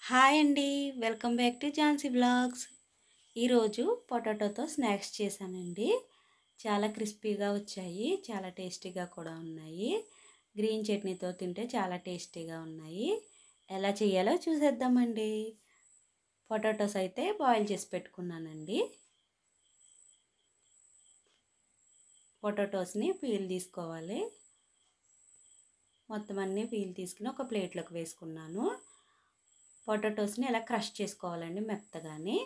Hi అండి. Welcome back to Jhansi vlogs. ఈరోజు పొటాటోతో snacks చేశానండి. చాలా క్రిస్పీగా వచ్చాయి. చాలా టేస్టీగా కూడా ఉన్నాయి. గ్రీన్ చట్నీతో తింటే చాలా టేస్టీగా ఉన్నాయి. ఎలా చేయాలో చూసేద్దామండి. పొటాటోస్ అయితే బాయిల్ చేసి పెట్టుకున్నానండి. పొటాటోస్ని పీల్ తీసుకోవాలి. మొత్తం అన్నీ పీల్ తీసుకుని ఒక ప్లేట్లోకి వేసుకున్నాను. పొటాటోస్ని ఇలా క్రష్ చేసుకోవాలండి మెత్తగాని.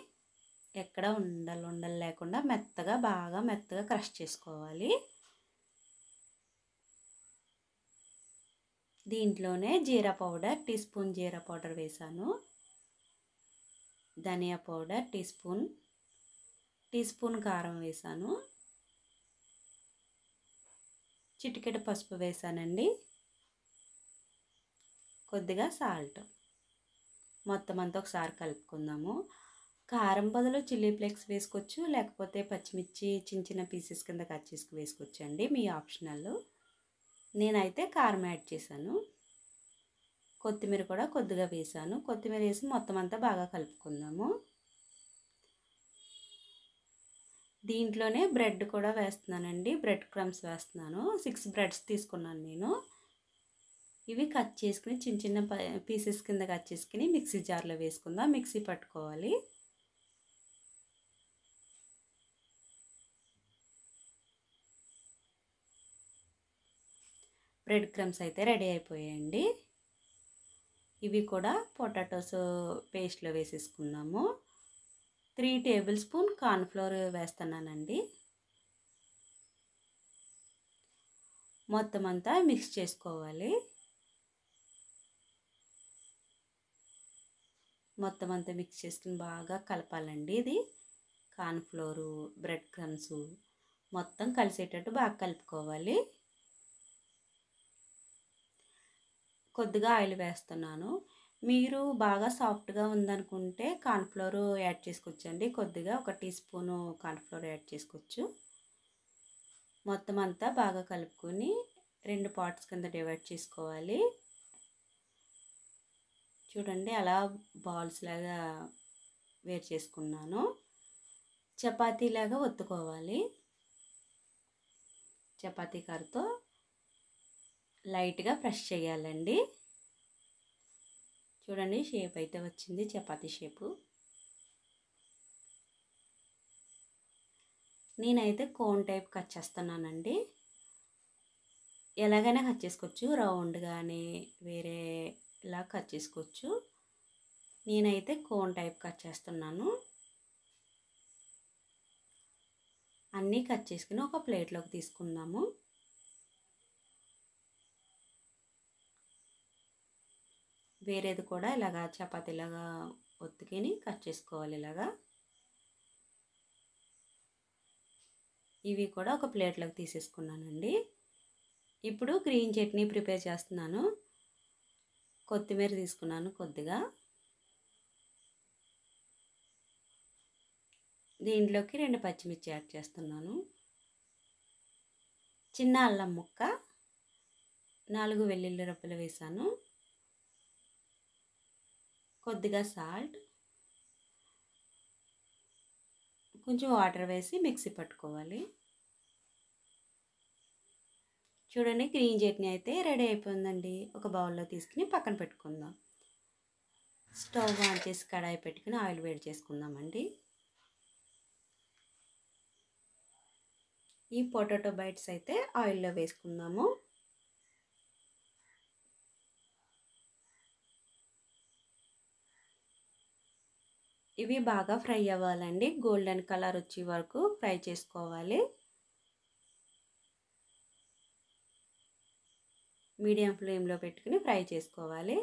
ఎక్కడ ఉండలు లేకుండా మెత్తగా బాగా మెత్తగా క్రష్ చేసుకోవాలి. దీంట్లోనే జీరా పౌడర్ టీ స్పూన్ జీరా పౌడర్ వేసాను. ధనియా పౌడర్ టీ స్పూన్ కారం వేసాను. చిటికెడు పసుపు వేసానండి. కొద్దిగా సాల్ట్. మొత్తం అంతా ఒకసారి కలుపుకుందాము. కారం బదులు చిల్లీ ఫ్లేక్స్ వేసుకోవచ్చు, లేకపోతే పచ్చిమిర్చి చిన్న చిన్న పీసెస్ కింద కట్ చేసుకు వేసుకోవచ్చండి, మీ ఆప్షనల్. నేనైతే కారం యాడ్ చేశాను. కొత్తిమీర కూడా కొద్దిగా వేసాను. కొత్తిమీర వేసి మొత్తం అంతా బాగా కలుపుకుందాము. దీంట్లోనే బ్రెడ్ కూడా వేస్తున్నానండి. బ్రెడ్ క్రమ్స్ వేస్తున్నాను. 6 బ్రెడ్స్ తీసుకున్నాను నేను. ఇవి కట్ చేసుకుని చిన్న చిన్న పీసెస్ కింద కట్ చేసుకుని మిక్సీ జార్లో వేసుకుందాం. మిక్సీ పట్టుకోవాలి. బ్రెడ్ క్రమ్స్ అయితే రెడీ అయిపోయాయండి. ఇవి కూడా పొటాటోస్ పేస్ట్లో వేసేసుకున్నాము. 3 టేబుల్ స్పూన్ కార్న్ఫ్లోర్ వేస్తున్నానండి. మొత్తం అంతా మిక్స్ చేసుకోవాలి. మొత్తం అంతా మిక్స్ చేసుకుని బాగా కలపాలండి. ఇది కార్న్ఫ్లోరు బ్రెడ్ క్రమ్స్ మొత్తం కలిసేటట్టు బాగా కలుపుకోవాలి. కొద్దిగా ఆయిల్ వేస్తున్నాను. మీరు బాగా సాఫ్ట్గా ఉందనుకుంటే కార్న్ఫ్లోర్ యాడ్ చేసుకోవచ్చండి. కొద్దిగా ఒక టీ స్పూను కార్న్ఫ్లోర్ యాడ్ చేసుకోవచ్చు. మొత్తం అంతా బాగా కలుపుకొని 2 పార్ట్స్ కింద డివైడ్ చేసుకోవాలి. చూడండి, అలా బాల్స్ లాగా వేరు చేసుకున్నాను. చపాతీలాగా ఒత్తుకోవాలి. చపాతీ కర్రతో లైట్గా ప్రెస్ చేయాలండి. చూడండి, షేప్ అయితే వచ్చింది, చపాతీ షేపు. నేనైతే కోన్ టైప్ కట్ చేస్తున్నానండి. ఎలాగైనా కట్ చేసుకోవచ్చు, రౌండ్ కానీ వేరే ఇలా కట్ చేసుకోవచ్చు. నేనైతే కోన్ టైప్ కట్ చేస్తున్నాను. అన్నీ కట్ చేసుకుని ఒక ప్లేట్లోకి తీసుకుందాము. వేరేది కూడా ఇలాగా చపాతీలాగా ఒత్తుకొని కట్ చేసుకోవాలి. ఇలాగా ఇవి కూడా ఒక ప్లేట్లోకి తీసేసుకున్నానండి. ఇప్పుడు గ్రీన్ చట్నీ ప్రిపేర్ చేస్తున్నాను. కొత్తిమీర తీసుకున్నాను కొద్దిగా. దీంట్లోకి 2 పచ్చిమిర్చి యాడ్ చేస్తున్నాను. చిన్న అల్లం ముక్క, 4 వెల్లుల్లి రెబ్బలు వేసాను. కొద్దిగా సాల్ట్, కొంచెం వాటర్ వేసి మిక్సీ పట్టుకోవాలి. చూడండి, గ్రీన్ చట్నీ అయితే రెడీ అయిపోయిందండి. ఒక బౌల్లో తీసుకుని పక్కన పెట్టుకుందాం. స్టవ్ ఆన్ చేసి కడాయి పెట్టుకుని ఆయిల్ వేడి చేసుకుందామండి. ఈ పొటాటో బైట్స్ అయితే ఆయిల్లో వేసుకుందాము. ఇవి బాగా ఫ్రై అవ్వాలండి. గోల్డెన్ కలర్ వచ్చే వరకు ఫ్రై చేసుకోవాలి. మీడియం ఫ్లేమ్లో పెట్టుకుని ఫ్రై చేసుకోవాలి.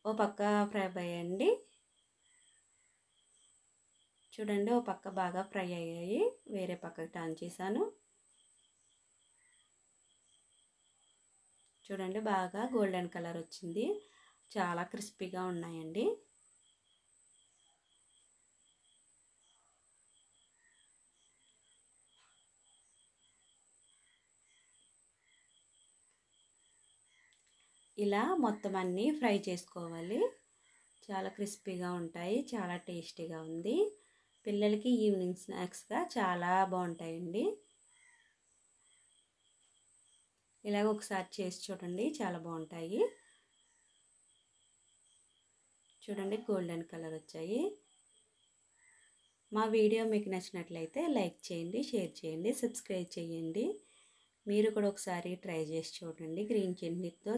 ఓ పక్క ఫ్రై అయ్యండి. చూడండి, ఓ పక్క బాగా ఫ్రై అయ్యాయి. వేరే పక్కకి టర్న్ చేశాను. చూడండి, బాగా గోల్డెన్ కలర్ వచ్చింది. చాలా క్రిస్పీగా ఉన్నాయండి. ఇలా మొత్తం అన్నీ ఫ్రై చేసుకోవాలి. చాలా క్రిస్పీగా ఉంటాయి, చాలా టేస్టీగా ఉంది. పిల్లలకి ఈవినింగ్ స్నాక్స్గా చాలా బాగుంటాయండి. ఇలాగ ఒకసారి చేసి చూడండి, చాలా బాగుంటాయి. చూడండి గోల్డెన్ కలర్ వచ్చాయి. మా వీడియో మీకు నచ్చినట్లయితే లైక్ చేయండి, షేర్ చేయండి, సబ్స్క్రైబ్ చేయండి. మీరు కూడా ఒకసారి ట్రై చేసి చూడండి. గ్రీన్ చిల్లీతో